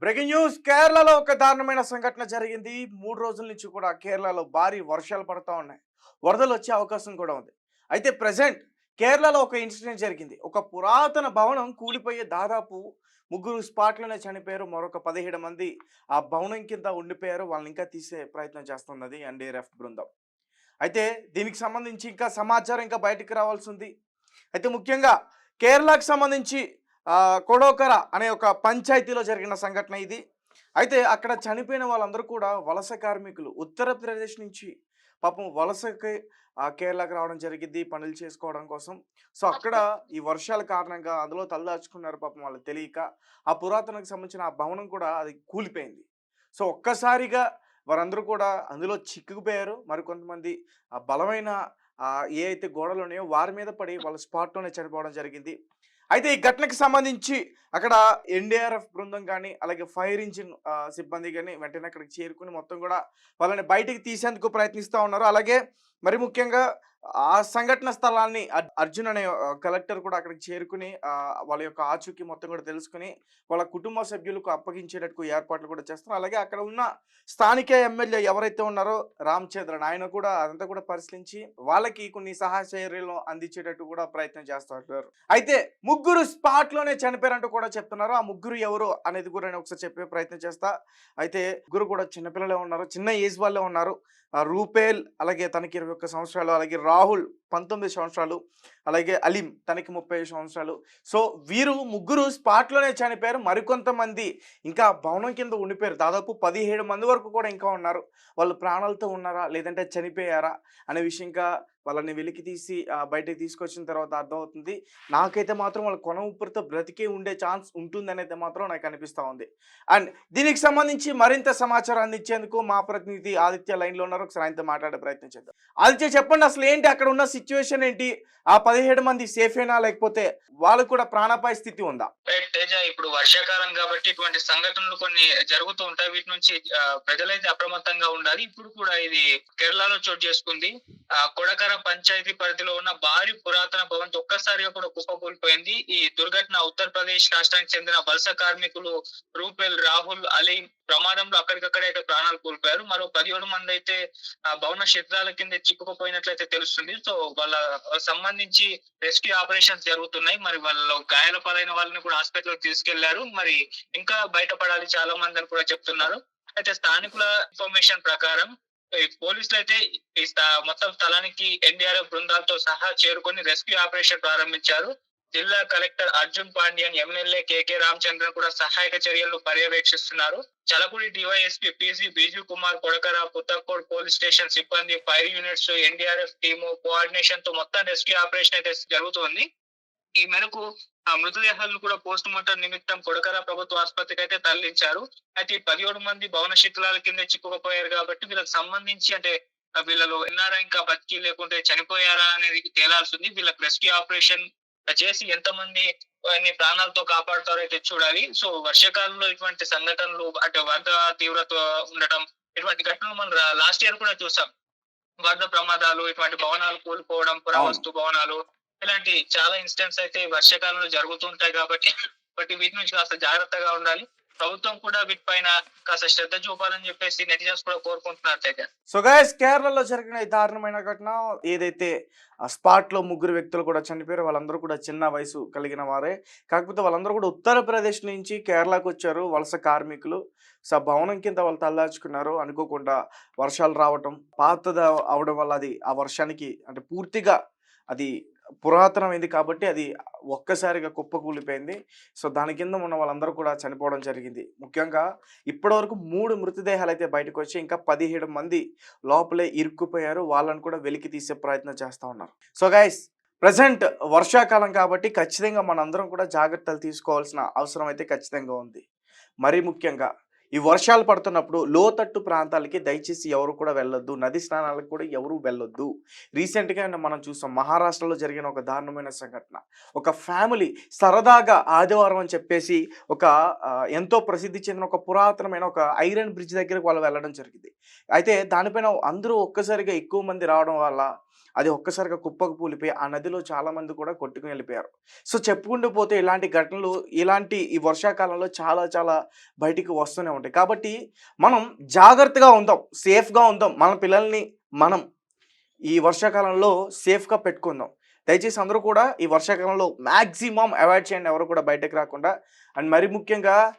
Breaking news కేరళలో ఒక దారుణమైన సంఘటన జరిగింది. 3 రోజుల నుంచి కూడా కేరళలో భారీ వర్షాలు పడతా ఉన్నాయి. వరదలు వచ్చే అవకాశం కూడా ఉంది. అయితే ప్రెజెంట్ కేరళలో ఒక ఇన్సిడెంట్ జరిగింది. ఒక పురాతన భవనం కూలిపోయే దాదాపు ముగ్గురు స్పాట్లోనే చనిపోయారు. మరొక 17 మంది ఆ భవనం కింద ఉండిపోయారు. వాళ్ళని ఇంకా తీసే ప్రయత్నం చేస్తున్నది ఎన్డీఆర్ఎఫ్ బృందం. అయితే దీనికి సంబంధించి ఇంకా సమాచారం ఇంకా బయటికి రావాల్సి ఉంది. అయితే ముఖ్యంగా కేరళకు సంబంధించి కొడోకర అనే ఒక పంచాయతీలో జరిగిన సంఘటన ఇది. అయితే అక్కడ చనిపోయిన వాళ్ళందరూ కూడా వలస కార్మికులు. ఉత్తరప్రదేశ్ నుంచి పాపం వలసకి కేరళకి రావడం జరిగింది పనులు చేసుకోవడం కోసం. సో అక్కడ ఈ వర్షాల కారణంగా అందులో తలదాచుకున్నారు పాపం వాళ్ళకి తెలియక. ఆ పురాతనకు సంబంధించిన ఆ భవనం కూడా అది కూలిపోయింది. సో ఒక్కసారిగా వారందరూ కూడా అందులో చిక్కుకుపోయారు. మరికొంతమంది బలమైన ఏ అయితే గోడలు ఉన్నాయో వారి మీద పడి వాళ్ళ స్పాట్లోనే చనిపోవడం జరిగింది. అయితే ఈ ఘటనకు సంబంధించి అక్కడ ఎన్డీఆర్ఎఫ్ బృందం కానీ అలాగే ఫైర్ ఇంజిన్ సిబ్బంది కానీ వెంటనే అక్కడికి చేరుకుని మొత్తం కూడా వాళ్ళని బయటికి తీసేందుకు ప్రయత్నిస్తూ ఉన్నారు. అలాగే మరి ముఖ్యంగా ఆ సంఘటన స్థలాన్ని అర్జున్ అనే కలెక్టర్ కూడా అక్కడికి చేరుకుని వాళ్ళ యొక్క ఆచూకీ మొత్తం కూడా తెలుసుకుని వాళ్ళ కుటుంబ సభ్యులకు అప్పగించేటట్టు ఏర్పాట్లు కూడా చేస్తున్నారు. అలాగే అక్కడ ఉన్న స్థానిక ఎమ్మెల్యే ఎవరైతే ఉన్నారో రామచంద్రన్ ఆయన కూడా అదంతా కూడా పరిశీలించి వాళ్ళకి కొన్ని సహాయ చర్యలను అందించేటట్టు కూడా ప్రయత్నం చేస్తున్నారు. అయితే ముగ్గురు స్పాట్ లోనే చనిపోయారంటూ కూడా చెప్తున్నారు. ఆ ముగ్గురు ఎవరు అనేది కూడా నేను ఒకసారి చెప్పే ప్రయత్నం చేస్తా. అయితే ముగ్గురు కూడా చిన్నపిల్లలే ఉన్నారు, చిన్న ఏజ్ వాళ్ళే ఉన్నారు. రూపేల్ అలాగే తనకి 21 సంవత్సరాలు, అలాగే రాహుల్ 19 సంవత్సరాలు, అలాగే అలీం తనకి 30 సంవత్సరాలు. సో వీరు ముగ్గురు స్పాట్లోనే చనిపోయారు. మరికొంతమంది ఇంకా భవనం కింద ఉండిపోయారు. దాదాపు 17 మంది వరకు కూడా ఇంకా ఉన్నారు. వాళ్ళు ప్రాణాలతో ఉన్నారా లేదంటే చనిపోయారా అనే విషయం ఇంకా వాళ్ళని వెలికి తీసి బయటకు తీసుకొచ్చిన తర్వాత అర్థమవుతుంది. నాకైతే మాత్రం వాళ్ళ కొన ఊపిరితో బ్రతికే ఉండే ఛాన్స్ ఉంటుందని అయితే మాత్రం నాకు అనిపిస్తూ ఉంది. అండ్ దీనికి సంబంధించి మరింత సమాచారం అందించేందుకు మా ప్రతినిధి ఆదిత్య లైన్లో ఉన్నారు. ఒకసారి ఆయనతో మాట్లాడే ప్రయత్నం చేద్దాం. ఆదిత్య, చెప్పండి, అసలు ఏంటి అక్కడ ఉన్న సిచ్యువేషన్ ఏంటి? ఆ 17 మంది సేఫేనా లేకపోతే వాళ్ళకు కూడా ప్రాణాపాయ స్థితి ఉందా? తేజ, ఇప్పుడు వర్షాకాలం కాబట్టి ఇటువంటి సంఘటనలు కొన్ని జరుగుతూ ఉంటాయి. వీటి నుంచి ప్రజలైతే అప్రమత్తంగా ఉండాలి. ఇప్పుడు కూడా ఇది కేరళలో చోటు చేసుకుంది. కొడకర పంచాయతీ పరిధిలో ఉన్న భారీ పురాతన భవనం ఒక్కసారిగా కూడా కుప్పకూలిపోయింది. ఈ దుర్ఘటన ఉత్తరప్రదేశ్ రాష్ట్రానికి చెందిన వలస కార్మికులు రూపెల్, రాహుల్, అలీ ప్రమాదంలో అక్కడికక్కడే అయితే ప్రాణాలు కోల్పోయారు. మరో 17 మంది అయితే భవన శిథిలాల కింద చిక్కుకుపోయినట్లయితే తెలుస్తుంది. సో వాళ్ళ సంబంధించి రెస్క్యూ ఆపరేషన్స్ జరుగుతున్నాయి. మరి వాళ్ళు గాయాల పాలైన వాళ్ళని కూడా హాస్పిటల్ తీసుకెళ్లారు. మరి ఇంకా బయటపడాలి చాలా మంది అని కూడా చెప్తున్నారు. అయితే స్థానికుల ఇన్ఫర్మేషన్ ప్రకారం పోలీసులు అయితే ఈ మొత్తం స్థలానికి ఎన్డీఆర్ఎఫ్ బృందాలతో సహా చేరుకొని రెస్క్యూ ఆపరేషన్ ప్రారంభించారు. జిల్లా కలెక్టర్ అర్జున్ పాండ్యన్, ఎమ్మెల్యే కేకే రామచంద్రన్ కూడా సహాయక చర్యలు పర్యవేక్షిస్తున్నారు. Chalakudy DYSP PC Biju Kumar, Kodakara, Puthukkad police station సిబ్బంది, fire units, NDRF team coordination తో మొత్తం రెస్క్యూ ఆపరేషన్ అయితే జరుగుతోంది. ఈ మేరకు మృతదేహాలను కూడా పోస్ట్ మార్టం నిమిత్తం కొడకర ప్రభుత్వ ఆసుపత్రికి అయితే తరలించారు. అయితే 17 మంది భవన శిథిలాల కింద చిక్కుకుపోయారు కాబట్టి వీళ్ళకి సంబంధించి అంటే వీళ్ళలో ఉన్నారా ఇంకా బతికి లేకుంటే చనిపోయారా అనేది తేలాల్సింది. వీళ్ళకి రెస్క్యూ ఆపరేషన్ చేసి ఎంతమంది ప్రాణాలతో కాపాడుతారో అయితే చూడాలి. సో వర్షాకాలంలో ఇటువంటి సంఘటనలు అంటే వరద తీవ్రత ఉండటం, ఇటువంటి ఘటనలు మనం లాస్ట్ ఇయర్ కూడా చూసాం. వరద ప్రమాదాలు, ఇటువంటి భవనాలు కూలిపోవడం, పురావస్తు భవనాలు, ఇలాంటి చాలా ఇన్సిడెంట్స్ అయితే వర్షాకాలంలో జరుగుతుంటాయి కాబట్టి వీటి నుంచి కాస్త జాగ్రత్తగా ఉండాలి. ప్రభుత్వం కూడా వీటిపైన కాస్త శ్రద్ధ చూపాలని చెప్పేసి నెటిజన్స్ కూడా కోరుకుంటున్నారు. సో గైస్, కేరళలో జరిగిన ఈ దారుణమైన ఘటన ఏదైతే ఆ స్పాట్ లో ముగ్గురు వ్యక్తులు కూడా చనిపోయారు. వాళ్ళందరూ కూడా చిన్న వయసు కలిగిన వారే. కాకపోతే వాళ్ళందరూ కూడా ఉత్తరప్రదేశ్ నుంచి కేరళకు వచ్చారు వలస కార్మికులు. సో భవనం కింద వాళ్ళు తలదాచుకున్నారు. అనుకోకుండా వర్షాలు రావటం, పాతది అవడం వల్ల అది ఆ వర్షానికి అంటే పూర్తిగా అది పురాతనమైంది కాబట్టి అది ఒక్కసారిగా కుప్పకూలిపోయింది. సో దాని కింద ఉన్న వాళ్ళందరూ కూడా చనిపోవడం జరిగింది. ముఖ్యంగా ఇప్పటివరకు 3 మృతదేహాలు అయితే బయటకు వచ్చి ఇంకా 17 మంది లోపలే ఇరుక్కుపోయారు. వాళ్ళని కూడా వెలికి తీసే ప్రయత్నం చేస్తూ ఉన్నారు. సో గైస్, ప్రజెంట్ వర్షాకాలం కాబట్టి ఖచ్చితంగా మనందరం కూడా జాగ్రత్తలు తీసుకోవాల్సిన అవసరం అయితే ఖచ్చితంగా ఉంది. మరీ ముఖ్యంగా ఈ వర్షాలు పడుతున్నప్పుడు లోతట్టు ప్రాంతాలకి దయచేసి ఎవరు కూడా వెళ్ళొద్దు. నది స్నానాలకు కూడా ఎవరు వెళ్ళొద్దు. రీసెంట్‌గా మనం చూసాం మహారాష్ట్రలో జరిగిన ఒక దారుణమైన సంఘటన. ఒక ఫ్యామిలీ సరదాగా ఆదివారం అని చెప్పేసి ఒక ఎంతో ప్రసిద్ధి చెందిన ఒక పురాతనమైన ఒక ఐరన్ బ్రిడ్జ్ దగ్గరికి వాళ్ళు వెళ్ళడం జరిగింది. అయితే దానిపైన అందరూ ఒక్కసారిగా ఎక్కువ మంది రావడం వల్ల అది ఒక్కసారిగా కుప్పకు కూలిపోయి ఆ నదిలో చాలామంది కూడా కొట్టుకొని వెళ్ళిపోయారు. సో, చెప్పుకుంటూ పోతే ఇలాంటి ఘటనలు ఈ వర్షాకాలంలో చాలా చాలా బయటికి వస్తూనే ఉంటాయి. కాబట్టి మనం జాగ్రత్తగా ఉందాం. సేఫ్‌గా ఉందాం. మన పిల్లల్ని మనం ఈ వర్షాకాలంలో సేఫ్‌గా పెట్టుకుందాం. దయచేసి అందరూ కూడా ఈ వర్షాకాలంలో మాక్సిమం అవాయిడ్ చేయండి. ఎవరు కూడా బయటకి రాకుండా. అండ్ మరి ముఖ్యంగా